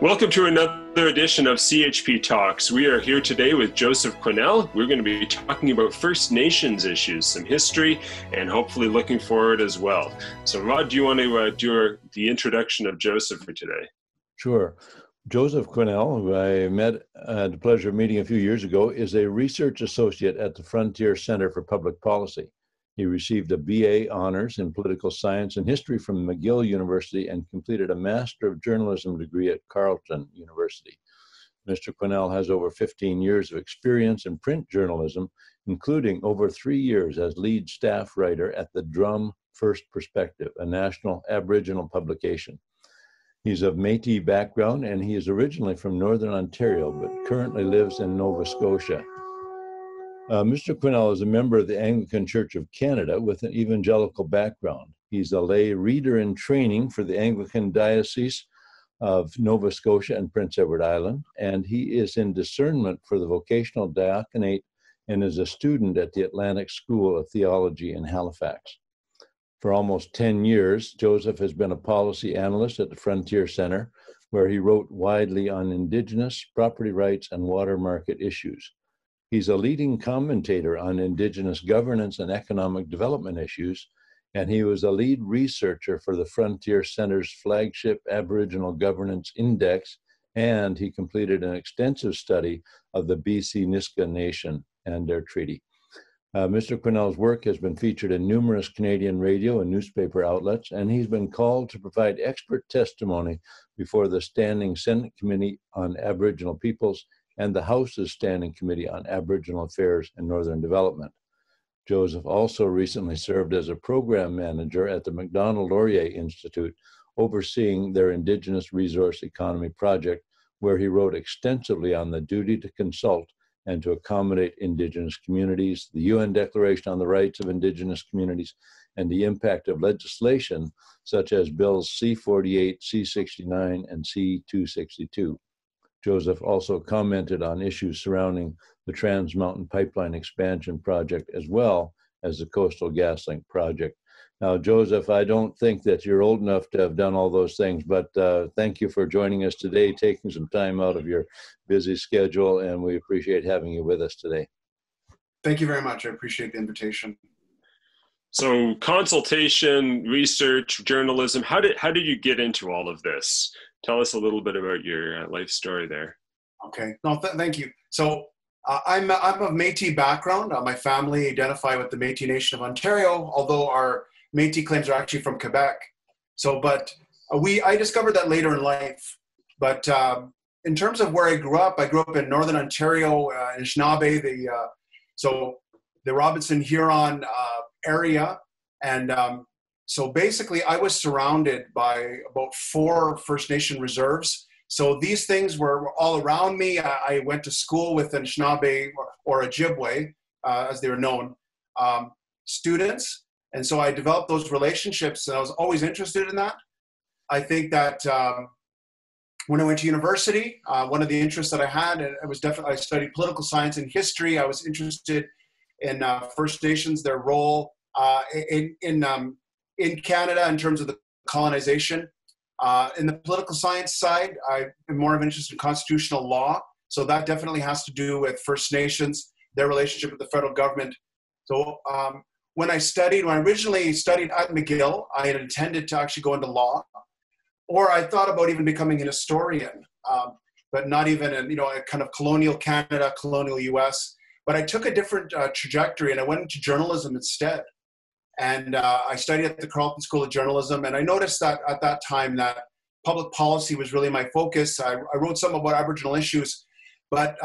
Welcome to another edition of CHP Talks. We are here today with Joseph Quesnel. We're going to be talking about First Nations issues, some history, and hopefully looking forward as well. So Rod, do you want to do the introduction of Joseph for today? Sure. Joseph Quesnel, who I had the pleasure of meeting a few years ago, is a research associate at the Frontier Center for Public Policy. He received a BA honors in political science and history from McGill University and completed a Master of Journalism degree at Carleton University. Mr. Quesnel has over 15 years of experience in print journalism, including over 3 years as lead staff writer at the Drum First Perspective, a national Aboriginal publication. He's of Metis background, and he is originally from Northern Ontario, but currently lives in Nova Scotia. Mr. Quesnel is a member of the Anglican Church of Canada with an evangelical background. He's a lay reader in training for the Anglican Diocese of Nova Scotia and Prince Edward Island, and he is in discernment for the vocational diaconate and is a student at the Atlantic School of Theology in Halifax. For almost 10 years, Joseph has been a policy analyst at the Frontier Center, where he wrote widely on Indigenous, property rights, and water market issues. He's a leading commentator on Indigenous governance and economic development issues, and he was a lead researcher for the Frontier Center's flagship Aboriginal Governance Index, and he completed an extensive study of the BC Nisga Nation and their treaty. Mr. Quesnel's work has been featured in numerous Canadian radio and newspaper outlets, and he's been called to provide expert testimony before the Standing Senate Committee on Aboriginal Peoples and the House's Standing Committee on Aboriginal Affairs and Northern Development. Joseph also recently served as a program manager at the Macdonald-Laurier Institute, overseeing their Indigenous Resource Economy project, where he wrote extensively on the duty to consult and to accommodate Indigenous communities, the UN Declaration on the Rights of Indigenous Communities, and the impact of legislation such as Bills C-48, C-69, and C-262. Joseph also commented on issues surrounding the Trans Mountain Pipeline Expansion Project, as well as the Coastal GasLink project. Now, Joseph, I don't think that you're old enough to have done all those things, but thank you for joining us today, taking some time out of your busy schedule, and we appreciate having you with us today. Thank you very much. I appreciate the invitation. So consultation, research, journalism, how did you get into all of this? Tell us a little bit about your life story there. Okay, no, thank you. So I'm of Métis background. My family identify with the Métis Nation of Ontario, although our Métis claims are actually from Quebec. So, but I discovered that later in life. But in terms of where I grew up in Northern Ontario, in Anishinaabe, so the Robinson Huron area, and so basically I was surrounded by about 4 First Nation reserves. So these things were all around me. I went to school with Anishinaabe or Ojibwe, as they were known, students. And so I developed those relationships, and I was always interested in that. I think that when I went to university, one of the interests that I had, I studied political science and history. I was interested in First Nations, their role in Canada in terms of the colonization. In the political science side, I'm more of an interest in constitutional law. So that definitely has to do with First Nations, their relationship with the federal government. So when I originally studied at McGill, I had intended to actually go into law, or I thought about even becoming an historian, but not even in, a kind of colonial Canada, colonial US. But I took a different trajectory, and I went into journalism instead. And I studied at the Carleton School of Journalism, and I noticed that at that time that public policy was really my focus. I wrote some about Aboriginal issues, but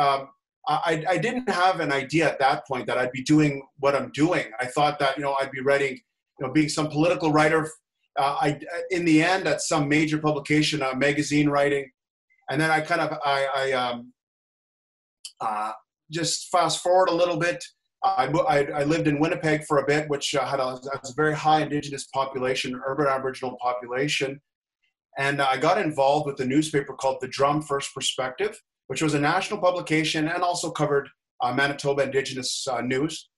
I didn't have an idea at that point that I'd be doing what I'm doing. I thought that, I'd be writing, being some political writer, in the end at some major publication, magazine writing. And then I just fast forward a little bit. I lived in Winnipeg for a bit, which had a very high Indigenous population, urban Aboriginal population. And I got involved with a newspaper called the Drum First Perspective, which was a national publication and also covered Manitoba Indigenous news.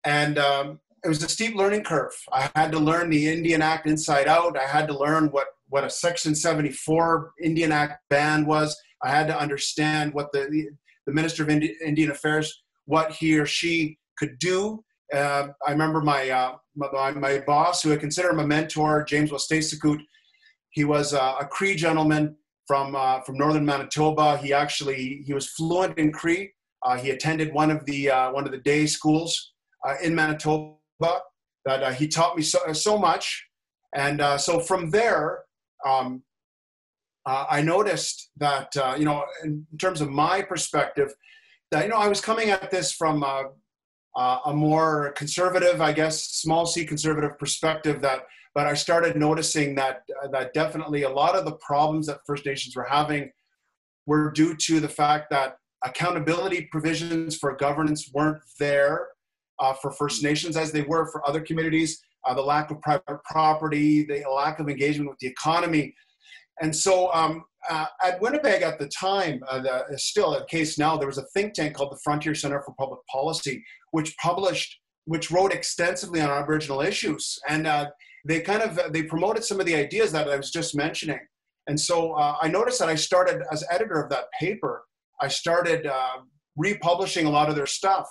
And it was a steep learning curve. I had to learn the Indian Act inside out. I had to learn what what a Section 74 Indian Act ban was. I had to understand what the Minister of Indian Affairs, what he or she could do. I remember my boss, who I consider him a mentor, James Westacekut. He was a Cree gentleman from northern Manitoba. He was fluent in Cree. He attended one of the day schools in Manitoba. That he taught me so much, and so from there, I noticed that in terms of my perspective, that I was coming at this from a more conservative, I guess, small c conservative perspective. But I started noticing that definitely a lot of the problems that First Nations were having were due to the fact that accountability provisions for governance weren't there for First Nations as they were for other communities. The lack of private property, the lack of engagement with the economy. And so at Winnipeg at the time, still a case now, there was a think tank called the Frontier Centre for Public Policy, which wrote extensively on Aboriginal issues. And they promoted some of the ideas that I was just mentioning. And so I noticed that I started, as editor of that paper, I started republishing a lot of their stuff.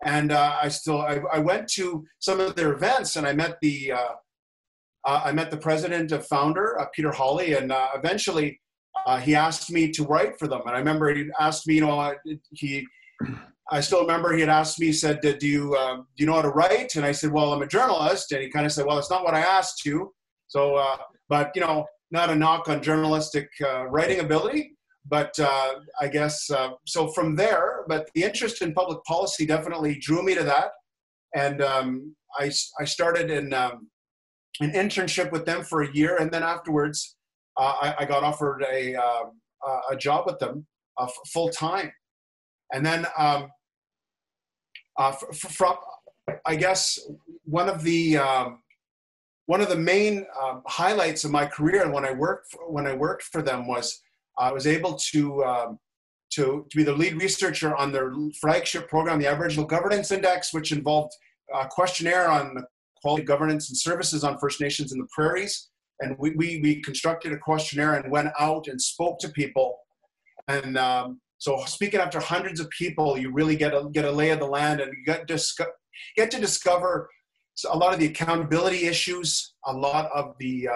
And I went to some of their events, and I met the president and founder, Peter Hawley, and eventually he asked me to write for them. And I remember he asked me, I still remember he had asked me, he said, do you know how to write? And I said, well, I'm a journalist. And he kind of said, well, it's not what I asked you. So, but not a knock on journalistic writing ability. But I guess, so from there, but the interest in public policy definitely drew me to that. And I started an internship with them for a year. And then afterwards, I got offered a job with them full time. And then from, I guess, one of the main highlights of my career when I worked for them was I was able to be the lead researcher on their flagship program, the Aboriginal Governance Index, which involved a questionnaire on the quality of governance and services on First Nations in the prairies. And we constructed a questionnaire and went out and spoke to people. And so speaking after hundreds of people, you really get a lay of the land, and you get to discover a lot of the accountability issues, a lot of the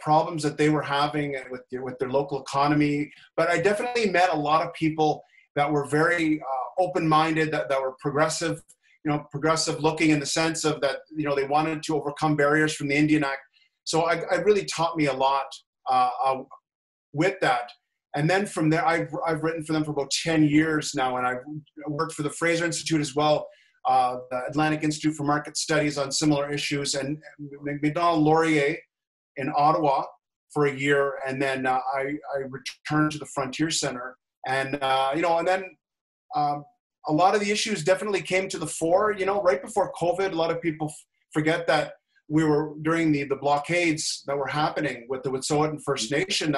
problems that they were having with their local economy. But I definitely met a lot of people that were very open-minded, that were progressive, progressive looking in the sense of that, they wanted to overcome barriers from the Indian Act. So I really taught me a lot with that. And then from there, I've written for them for about 10 years now, and I've worked for the Fraser Institute as well, the Atlantic Institute for Market Studies on similar issues, and Macdonald Laurier in Ottawa for a year, and then I returned to the Frontier Centre, and and then a lot of the issues definitely came to the fore. Right before COVID, a lot of people forget that we were during the blockades that were happening with the Wet'suwet'en First Nation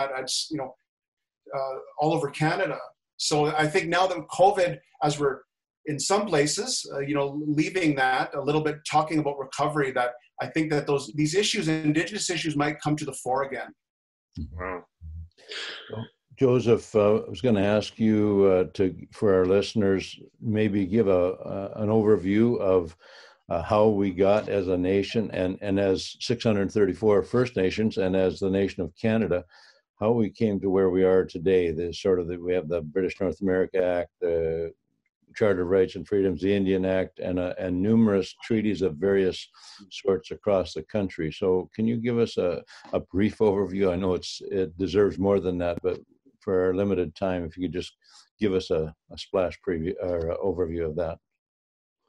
all over Canada. So I think now that COVID, as we're in some places, leaving that a little bit, talking about recovery, that I think that these issues, Indigenous issues, might come to the fore again. Wow. Well, Joseph, I was going to ask you for our listeners, maybe give an overview of how we got as a nation and as 634 First Nations and as the nation of Canada, how we came to where we are today. We have the British North America Act, the Charter of Rights and Freedoms, the Indian Act, and numerous treaties of various sorts across the country. So can you give us a brief overview? I know it deserves more than that, but for our limited time, if you could just give us a splash preview or overview of that.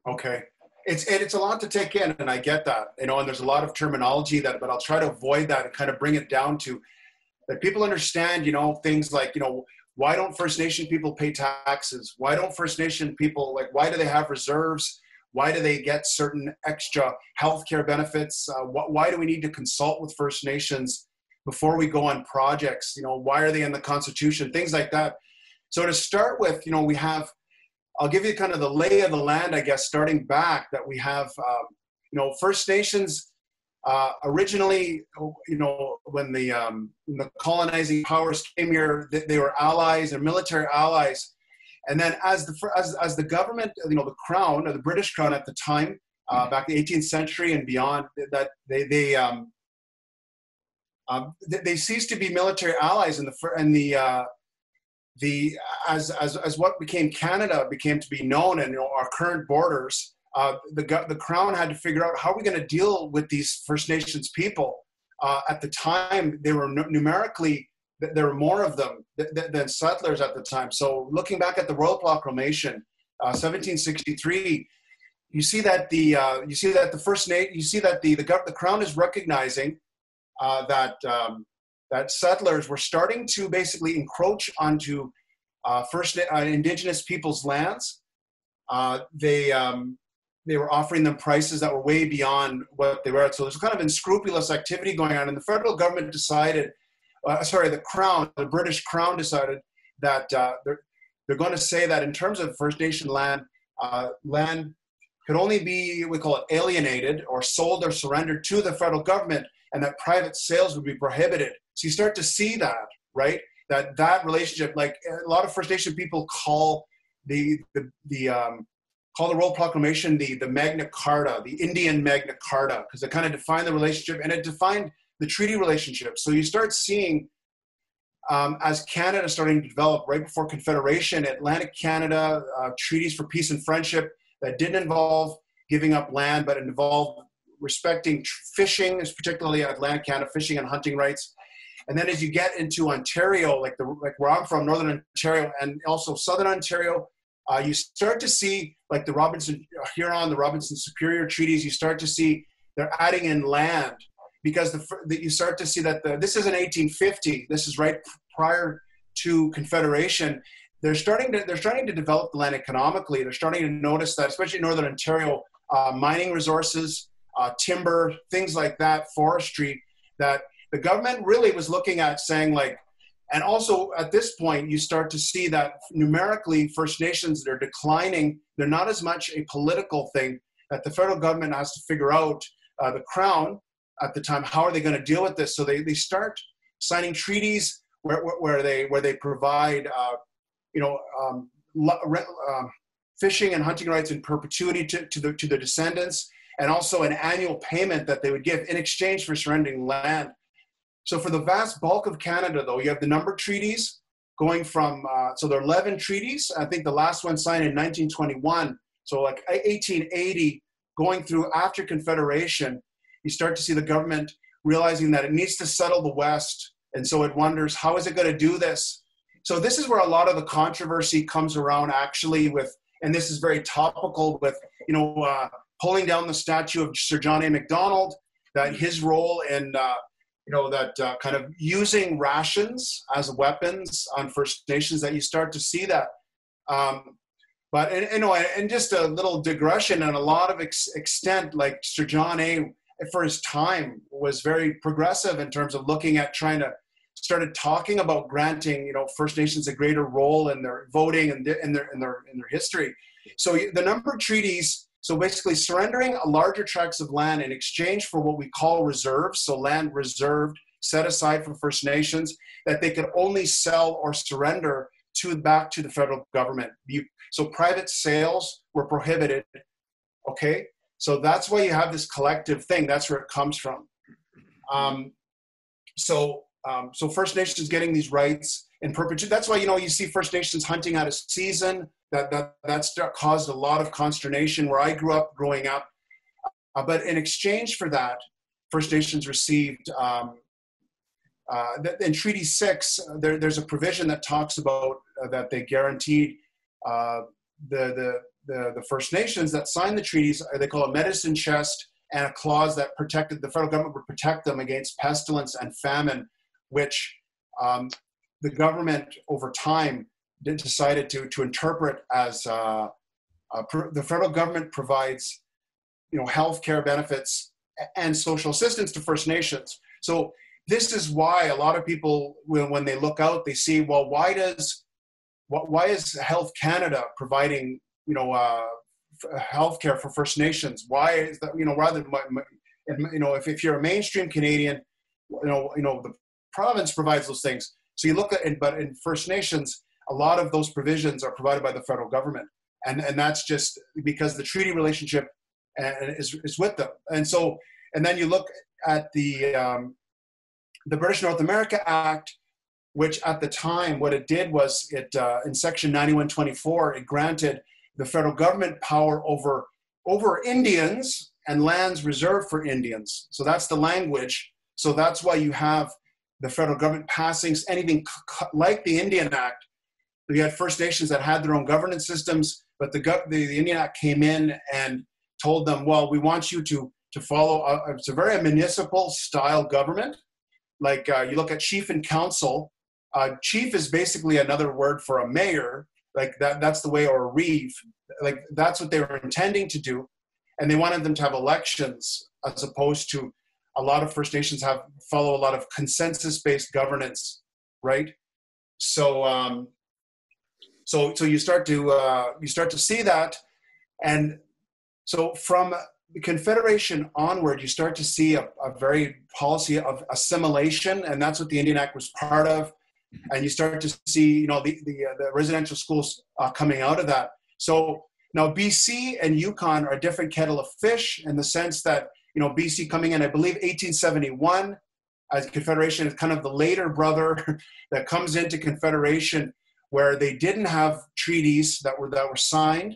Okay. It's a lot to take in, and I get that, and there's a lot of terminology but I'll try to avoid that and kind of bring it down to that people understand, things like, why don't First Nation people pay taxes? Why don't First Nation people, why do they have reserves? Why do they get certain extra healthcare benefits? Why do we need to consult with First Nations before we go on projects? Why are they in the Constitution? Things like that. So to start with, I'll give you kind of the lay of the land, I guess, starting back, that we have, First Nations Originally, when the colonizing powers came here, they were allies and military allies. And then as the government, the crown, or the British crown at the time, back in the 18th century and beyond, that they ceased to be military allies, as what became Canada became to be known, and our current borders. The crown had to figure out how are we going to deal with these First Nations people. At the time, they were numerically, there were more of them than settlers at the time. So looking back at the Royal Proclamation, 1763, you see that the crown is recognizing that settlers were starting to basically encroach onto Indigenous peoples' lands. They were offering them prices that were way beyond what they were at. So there's kind of unscrupulous activity going on. And the federal government decided, the British Crown decided that they're going to say that in terms of First Nation land, land could only be, we call it alienated or sold or surrendered to the federal government, and that private sales would be prohibited. So you start to see that, right? That relationship, like a lot of First Nation people call the Royal Proclamation the Magna Carta, the Indian Magna Carta, because it kind of defined the relationship and it defined the treaty relationship. So you start seeing, as Canada starting to develop right before Confederation, Atlantic Canada, treaties for peace and friendship that didn't involve giving up land, but it involved respecting fishing, particularly Atlantic Canada, fishing and hunting rights. And then as you get into Ontario, like where I'm from, Northern Ontario, and also Southern Ontario, you start to see, like the Robinson Huron, the Robinson Superior treaties, you start to see they're adding in land, because you start to see that this is in 1850. This is right prior to Confederation. They're starting to develop the land economically. They're starting to notice that, especially in Northern Ontario, mining resources, timber, things like that, forestry, that the government really was looking at, saying like, and also at this point, you start to see that numerically First Nations, they're declining. They're not as much a political thing, that the federal government has to figure out, the Crown at the time, how are they going to deal with this? So they start signing treaties where they provide, fishing and hunting rights in perpetuity to the descendants, and also an annual payment that they would give in exchange for surrendering land. So for the vast bulk of Canada, though, you have the numbered treaties going from, so there are 11 treaties. I think the last one signed in 1921. So like 1880, going through after Confederation, you start to see the government realizing that it needs to settle the West. And so it wonders, how is it going to do this? So this is where a lot of the controversy comes around, actually, with, and this is very topical, with, pulling down the statue of Sir John A. Macdonald, that his role in, kind of using rations as weapons on First Nations, that you start to see that. And just a little digression, and a lot of extent, like Sir John A., for his time, was very progressive in terms of looking at started talking about granting, First Nations a greater role in their voting and in their history. So the number of treaties, so basically surrendering a larger tracts of land in exchange for what we call reserves, so land reserved, set aside for First Nations, that they could only sell or surrender back to the federal government. So private sales were prohibited, okay? So that's why you have this collective thing. That's where it comes from. So First Nations getting these rights in perpetuity. That's why, you see First Nations hunting out of season. That's caused a lot of consternation where I grew up growing up. But in exchange for that, First Nations received, in Treaty 6, there's a provision that talks about that they guaranteed the First Nations that signed the treaties, they call a medicine chest, and a clause that protected, the federal government would protect them against pestilence and famine, which the government over time decided to interpret as the federal government provides, healthcare benefits and social assistance to First Nations. So this is why a lot of people, when they look out, they see, well, why is Health Canada providing, healthcare for First Nations? Why is that, rather than And, if you're a mainstream Canadian, the province provides those things. So you look at, but in First Nations, a lot of those provisions are provided by the federal government. And that's just because the treaty relationship is with them. And then you look at the British North America Act, which at the time, what it did was in section 9124, it granted the federal government power over Indians and lands reserved for Indians. So that's the language. So that's why you have the federal government passing anything like the Indian Act. You had First Nations that had their own governance systems, but the Indian Act came in and told them, well, we want you to follow, it's a very municipal style government. Like you look at chief and council. Chief is basically another word for a mayor, like that's the way, or a reeve. Like that's what they were intending to do. And they wanted them to have elections as opposed to a lot of First Nations follow a lot of consensus-based governance, right? So you start to see that. And so from the Confederation onward, you start to see a very policy of assimilation, and that's what the Indian Act was part of. And you start to see, the residential schools coming out of that. So now BC and Yukon are a different kettle of fish in the sense that, BC coming in, I believe 1871, as Confederation is kind of the later brother that comes into Confederation, where they didn't have treaties that were signed.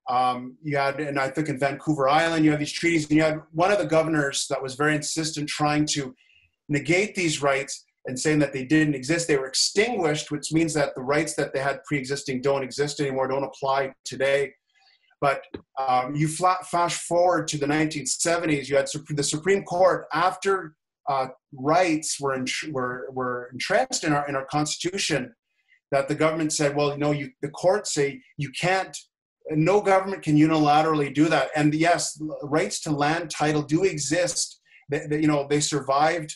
You had, and I think in Vancouver Island, you have these treaties, and you had one of the governors that was very insistent trying to negate these rights and saying that they didn't exist. They were extinguished, which means that the rights that they had pre-existing don't exist anymore, don't apply today. But you flash forward to the 1970s, you had the Supreme Court, after rights were entrenched in our Constitution, that the government said, well, the courts say you can't, no government can unilaterally do that. And yes, rights to land title do exist. They survived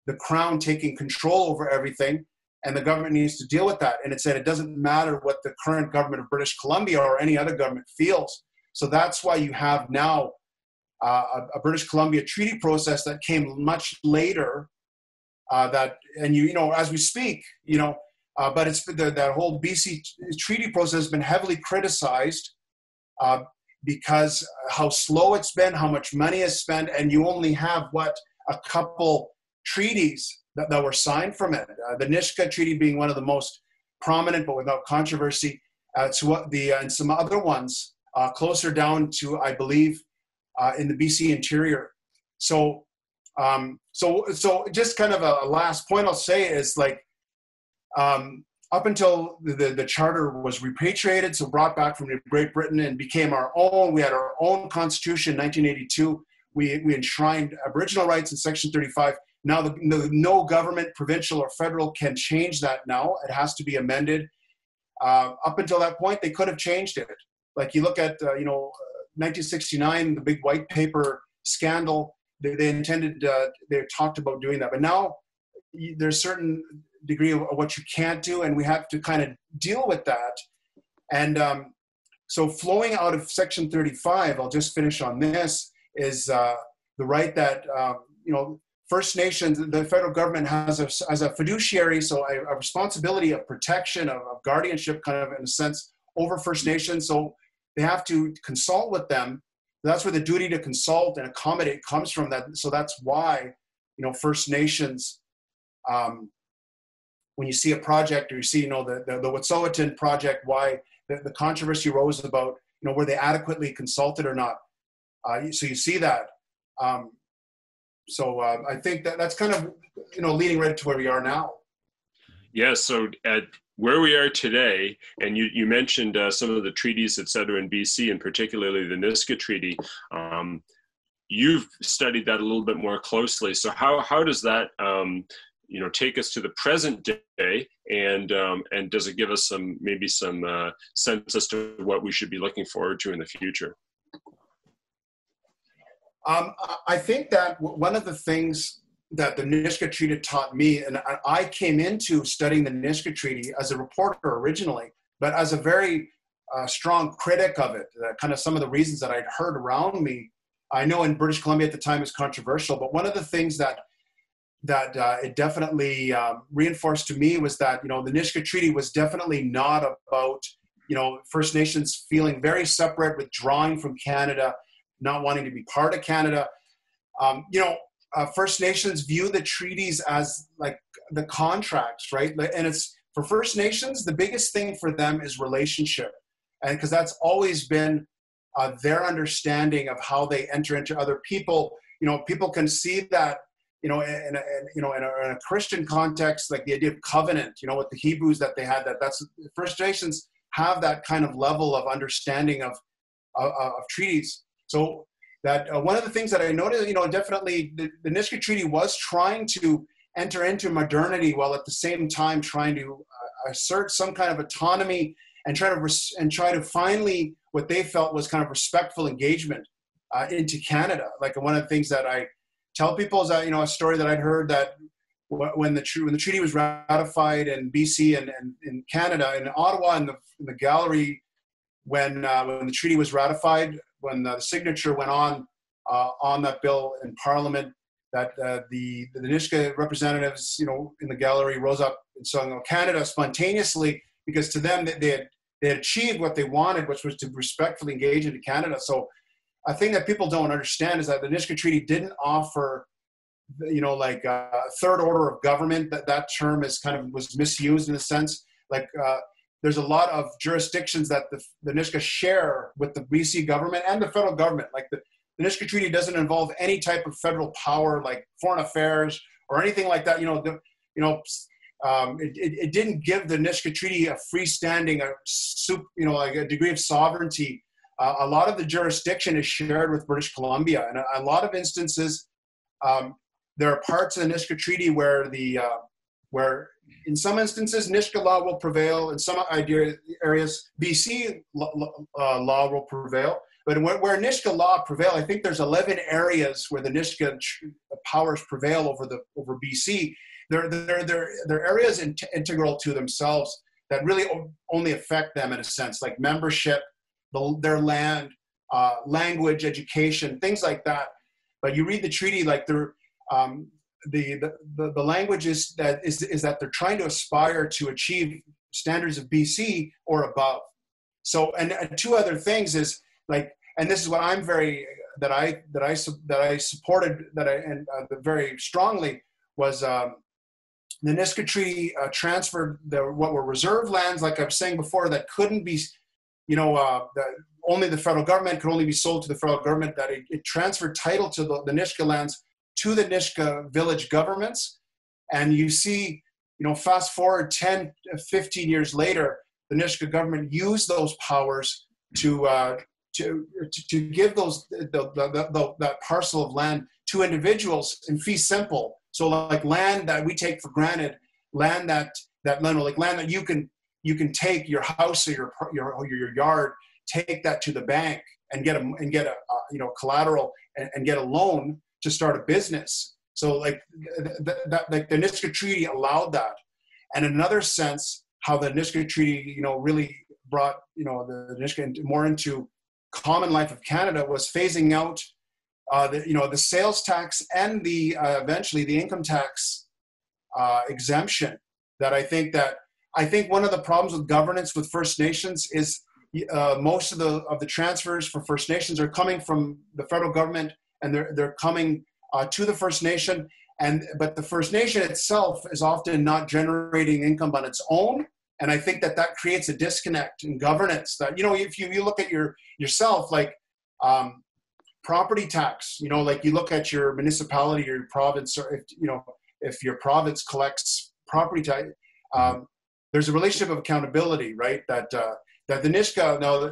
the Crown taking control over everything, and the government needs to deal with that. And it said it doesn't matter what the current government of British Columbia or any other government feels. So that's why you have now a British Columbia treaty process that came much later. As we speak, but it's that whole BC treaty process has been heavily criticized because how slow it's been, how much money is spent, and you only have a couple treaties that were signed from it. The Nisga Treaty being one of the most prominent, but without controversy. And some other ones closer down to, I believe, in the BC interior. So just kind of a last point I'll say is up until the charter was repatriated, so brought back from Great Britain and became our own. We had our own constitution in 1982. We enshrined Aboriginal rights in Section 35. Now, no government, provincial or federal, can change that now. It has to be amended. Up until that point, they could have changed it. Like you look at, 1969, the big white paper scandal, they talked about doing that. But now there's certain degree of what you can't do, and we have to kind of deal with that. And so flowing out of Section 35, I'll just finish on this, is the right that, First Nations, the federal government has a fiduciary, so a responsibility of protection, of guardianship, kind of in a sense, over First Nations. So they have to consult with them. That's where the duty to consult and accommodate comes from. That. So that's why, First Nations, when you see a project, or you see, the Wet'suwet'en project, why the controversy arose about, were they adequately consulted or not? So you see that. So I think that's kind of, leading right to where we are now. Yes. So at where we are today, and you mentioned some of the treaties, et cetera, in BC, and particularly the Nisga Treaty. You've studied that a little bit more closely. So how does that, take us to the present day, and does it give us some sense as to what we should be looking forward to in the future? I think that one of the things that the Nisga Treaty taught me, and I came into studying the Nisga Treaty as a reporter originally, but as a very strong critic of it, kind of some of the reasons that I'd heard around me, I know in British Columbia at the time it was controversial, but one of the things that it definitely reinforced to me was that, the Nisga Treaty was definitely not about, First Nations feeling very separate, withdrawing from Canada, not wanting to be part of Canada. First Nations view the treaties as like the contracts, right? And it's, for First Nations, the biggest thing for them is relationship. And because that's always been their understanding of how they enter into other people. People can see that, in a Christian context, like the idea of covenant, with the Hebrews that they had, that's First Nations have that kind of level of understanding of treaties. So that one of the things that I noticed, definitely the Nisga Treaty was trying to enter into modernity while at the same time trying to assert some kind of autonomy and try to finally what they felt was kind of respectful engagement into Canada. Like one of the things that I tell people is that, a story that I'd heard that when the treaty was ratified in BC and in Canada, in Ottawa, in the gallery, when the treaty was ratified, when the signature went on that bill in Parliament, that the Nisga'a representatives, in the gallery rose up and sung Canada spontaneously, because to them they had achieved what they wanted, which was to respectfully engage into Canada. So a thing that people don't understand is that the Nisga Treaty didn't offer, like third order of government. That term was misused in a sense. Like there's a lot of jurisdictions that the Nisga'a share with the BC government and the federal government. Like the Nisga Treaty doesn't involve any type of federal power, like foreign affairs or anything like that. It didn't give the Nisga Treaty a freestanding, like a degree of sovereignty. A lot of the jurisdiction is shared with British Columbia, and a lot of instances, there are parts of the Nisga Treaty where where in some instances Nisga'a law will prevail, in some areas BC law will prevail. But where Nisga'a law prevail, I think there's 11 areas where the Nisga'a powers prevail over BC. They're areas integral to themselves that really only affect them in a sense, like membership, their land, language, education, things like that. But you read the treaty, like the language is that they're trying to aspire to achieve standards of BC or above. So, and two other things is like, and this is what I'm that I supported very strongly was the Nisga Treaty transferred what were reserve lands, like I was saying before, that couldn't be, only the federal government could only be sold to the federal government, that it transferred title to the Nisga'a lands to the Nisga'a village governments. And you see, fast forward 10, 15 years later, the Nisga'a government used those powers to give that parcel of land to individuals in fee simple. So like land that we take for granted, land that you can take your house or your yard, take that to the bank and get a collateral and get a loan to start a business. So like the Nisga'a Treaty allowed that. And in another sense, how the Nisga'a Treaty really brought the Nisga'a more into common life of Canada was phasing out the sales tax and eventually the income tax exemption. That I think one of the problems with governance with First Nations is most of the transfers for First Nations are coming from the federal government, and they're coming to the First Nation, but the First Nation itself is often not generating income on its own. And I think that creates a disconnect in governance. That if you look at yourself, like property tax, like you look at your municipality or your province, or if your province collects property tax, there's a relationship of accountability, right? That the Nisga'a now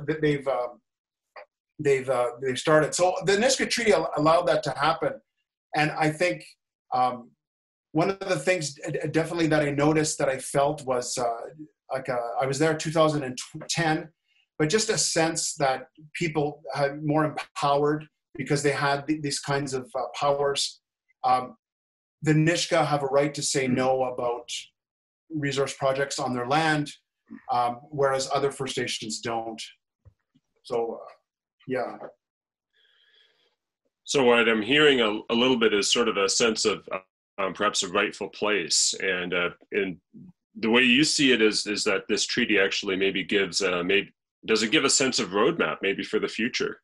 they've started. So the Nisga'a Treaty allowed that to happen, and I think one of the things definitely that I noticed that I felt was I was there in 2010, but just a sense that people had more empowered because they had these kinds of powers. The Nisga'a have a right to say no about resource projects on their land, whereas other First Nations don't. So, yeah. So what I'm hearing a little bit is sort of a sense of perhaps a rightful place, and the way you see it is that this treaty actually maybe gives does it give a sense of roadmap maybe for the future,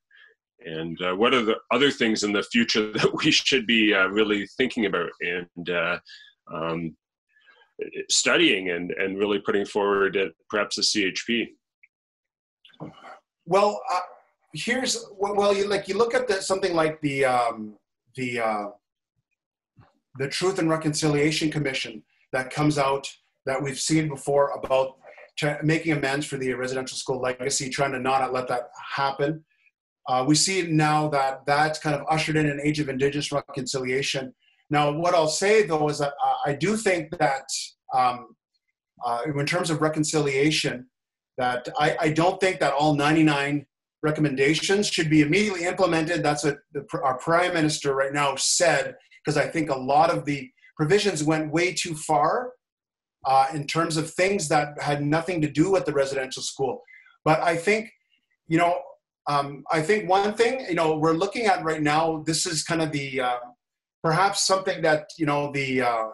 and what are the other things in the future that we should be really thinking about and studying and really putting forward at perhaps the CHP? Well, you look at something like the Truth and Reconciliation Commission that comes out, that we've seen before, about making amends for the residential school legacy, trying to not let that happen. We see now that that's kind of ushered in an age of Indigenous reconciliation. Now, what I'll say though is that I do think that in terms of reconciliation, that I don't think that all 99 recommendations should be immediately implemented. That's what our Prime Minister right now said, because I think a lot of the provisions went way too far in terms of things that had nothing to do with the residential school. But I think, I think one thing, we're looking at right now, this is kind of the, perhaps something that, the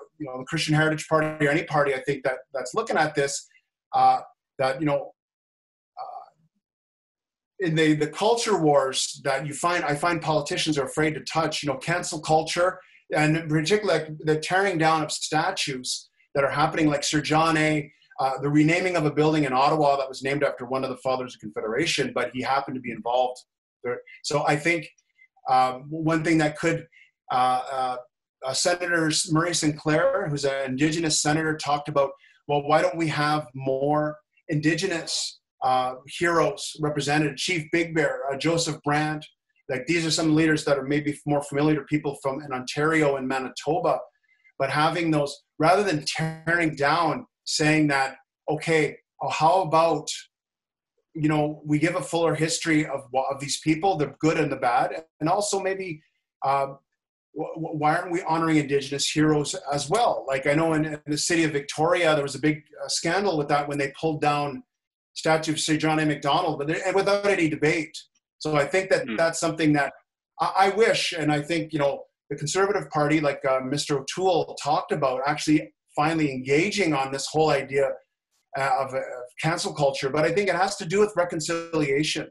Christian Heritage Party or any party, I think that's looking at this, that, in the culture wars that I find politicians are afraid to touch, cancel culture, and particularly like the tearing down of statues that are happening, like Sir John A., the renaming of a building in Ottawa that was named after one of the fathers of Confederation, but he happened to be involved there. So I think one thing that could, Senator Murray Sinclair, who's an Indigenous senator, talked about, well, why don't we have more Indigenous heroes represented? Chief Big Bear, Joseph Brand, like these are some leaders that are maybe more familiar to people from in Ontario and Manitoba, but having those, rather than tearing down, saying that, okay, how about, we give a fuller history of these people, the good and the bad, and also maybe why aren't we honoring Indigenous heroes as well? Like I know in the city of Victoria, there was a big scandal with that when they pulled down statue of Sir John A. Macdonald, and without any debate. So I think that that's something that I wish, and I think, the Conservative Party, like Mr. O'Toole talked about, actually finally engaging on this whole idea of cancel culture. But I think it has to do with reconciliation,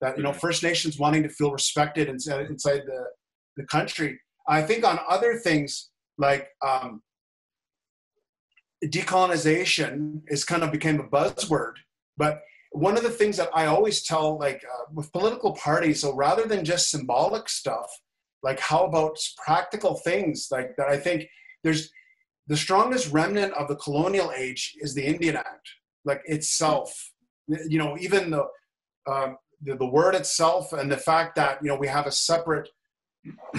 that, First Nations wanting to feel respected inside the country. I think on other things like decolonization is kind of became a buzzword. But one of the things that I always tell, like with political parties, so rather than just symbolic stuff, like how about practical things like that? I think there's the strongest remnant of the colonial age is the Indian Act, like itself. Even the word itself, and the fact that we have a separate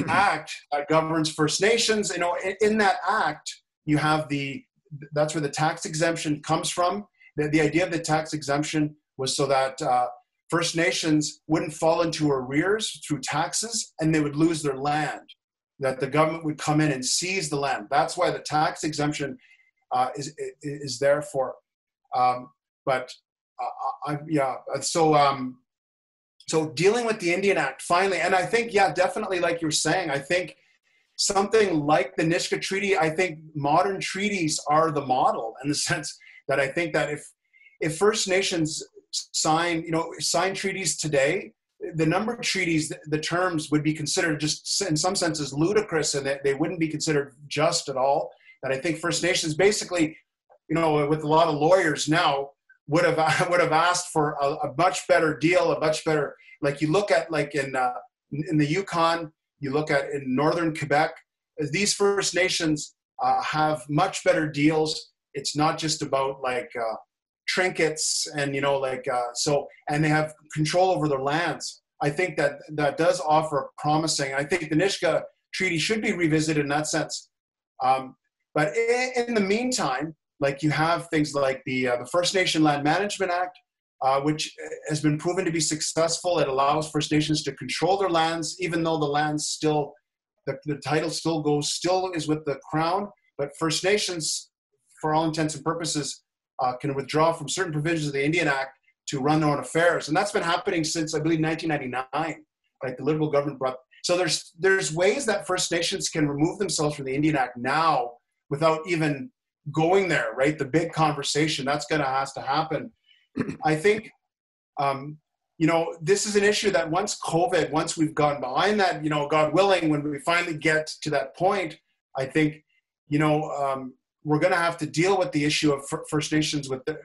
act that governs First Nations. In that act, you have that's where the tax exemption comes from. The idea of the tax exemption was so that First Nations wouldn't fall into arrears through taxes and they would lose their land, that the government would come in and seize the land. That's why the tax exemption is there for. So dealing with the Indian Act finally, and I think, definitely like you're saying, I think something like the Nisga Treaty, I think modern treaties are the model, in the sense that I think that if First Nations sign treaties today, the number of treaties, the terms would be considered just in some senses ludicrous, and that they wouldn't be considered just at all. That I think First Nations basically, with a lot of lawyers now, would have asked for a much better deal, a much better, like you look at like in the Yukon, you look at in northern Quebec, these First Nations have much better deals. It's not just about like trinkets and and they have control over their lands. I think that does offer promising. I think the Nisga Treaty should be revisited in that sense. But in the meantime, like you have things like the First Nation Land Management Act, which has been proven to be successful. It allows First Nations to control their lands, even though the land still, the title still is with the Crown. But First Nations, for all intents and purposes, can withdraw from certain provisions of the Indian Act to run their own affairs. And that's been happening since, I believe, 1999. Like the Liberal government brought, So there's ways that First Nations can remove themselves from the Indian Act now without even going there, right? The big conversation, that's has to happen. I think, this is an issue that once we've gone behind that, God willing, when we finally get to that point, I think, we're going to have to deal with the issue of First Nations with the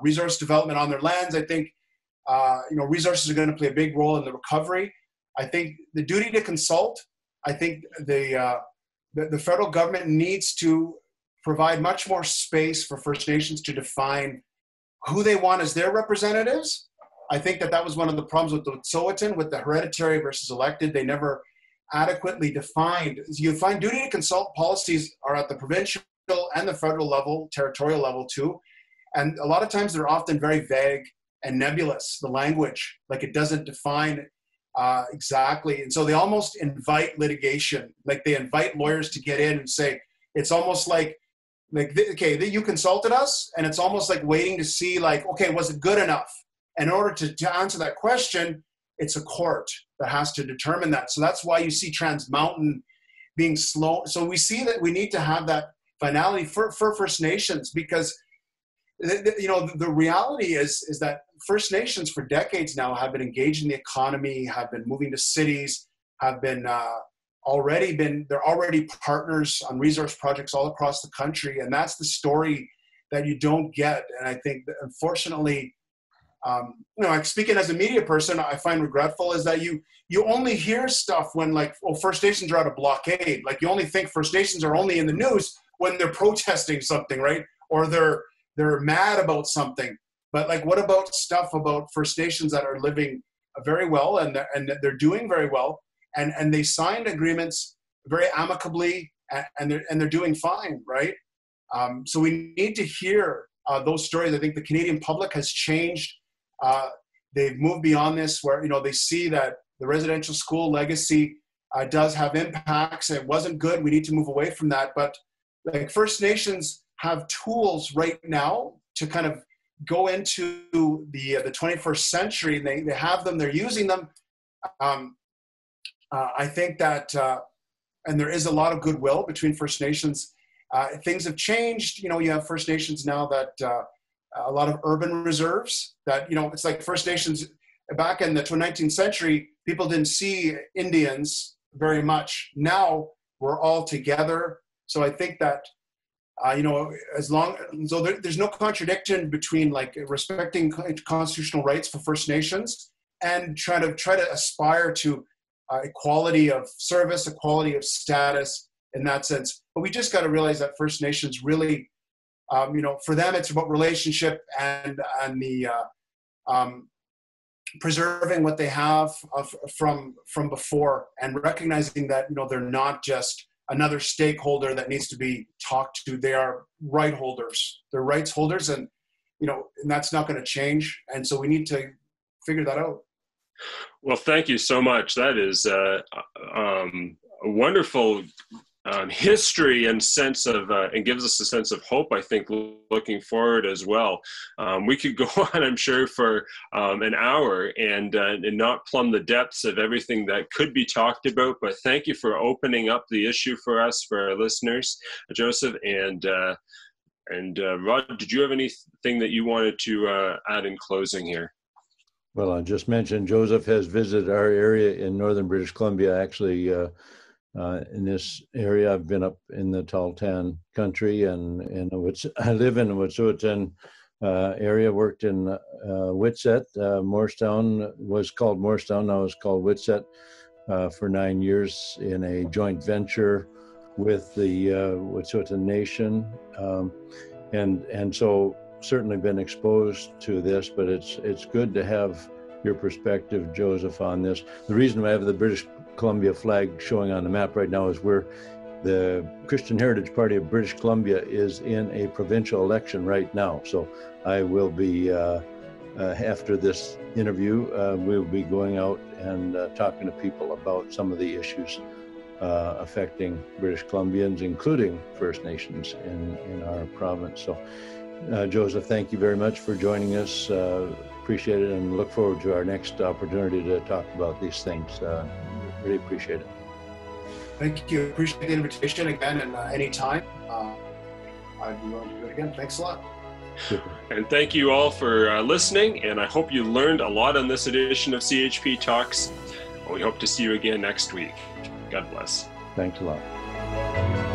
resource development on their lands. I think, resources are going to play a big role in the recovery. I think the duty to consult, I think the federal government needs to provide much more space for First Nations to define who they want as their representatives. I think that was one of the problems with the Wet'suwet'en, with the hereditary versus elected. They never adequately defined. You find duty to consult policies are at the provincial and the federal level, territorial level too. And a lot of times they're often very vague and nebulous, the language, like it doesn't define exactly. And so they almost invite litigation, like they invite lawyers to get in and say, it's almost like you consulted us, and it's almost like waiting to see okay, was it good enough? And in order to answer that question, it's a court that has to determine that. So that's why you see Trans Mountain being slow. So we see that we need to have that finality for First Nations, because the reality is that First Nations for decades now have been engaged in the economy, have been moving to cities, have been they're already partners on resource projects all across the country. And that's the story that you don't get. And I think that unfortunately, speaking as a media person, I find regretful is that you only hear stuff when First Nations are out of blockade. You only think First Nations are only in the news when they're protesting something, right? Or they're mad about something. But what about stuff about First Nations that are living very well and they're doing very well, and they signed agreements very amicably and they're doing fine, right? So we need to hear those stories. I think the Canadian public has changed. They've moved beyond this, where they see that the residential school legacy does have impacts. It wasn't good. We need to move away from that. But First Nations have tools right now to kind of go into the 21st century. They have them. They're using them. I think that, and there is a lot of goodwill between First Nations. Things have changed. You have First Nations now that a lot of urban reserves that, it's like First Nations back in the 19th century, people didn't see Indians very much. Now we're all together. So I think that, there's no contradiction between respecting constitutional rights for First Nations and try to aspire to equality of service, equality of status in that sense. But we just got to realize that First Nations really, for them, it's about relationship and the preserving what they have from before, and recognizing that they're not just another stakeholder that needs to be talked to. They are right holders. They're rights holders, and and that's not going to change. And so we need to figure that out. Well, thank you so much. That is a wonderful history and sense of, and gives us a sense of hope, I think, looking forward as well. We could go on, I'm sure, for an hour and not plumb the depths of everything that could be talked about, but thank you for opening up the issue for us, for our listeners, Joseph. And Rod, did you have anything that you wanted to add in closing here? Well, I just mentioned Joseph has visited our area in northern British Columbia. Actually, in this area, I've been up in the Tahltan country, and I live in the Wet'suwet'en area. Worked in Whitsett. Morristown was called Morristown. Now it's called Whitsett for 9 years in a joint venture with the Wet'suwet'en Nation, and so certainly been exposed to this, but it's good to have your perspective, Joseph, on this. The reason I have the British Columbia flag showing on the map right now is the Christian Heritage Party of British Columbia is in a provincial election right now. So I will be, after this interview, we'll be going out and talking to people about some of the issues affecting British Columbians, including First Nations in our province. So Joseph, thank you very much for joining us. Appreciate it, and look forward to our next opportunity to talk about these things. Really appreciate it. Thank you. Appreciate the invitation again, and anytime. I'd be willing to do it again. Thanks a lot. Super. And thank you all for listening, and I hope you learned a lot on this edition of CHP Talks. We hope to see you again next week. God bless. Thanks a lot.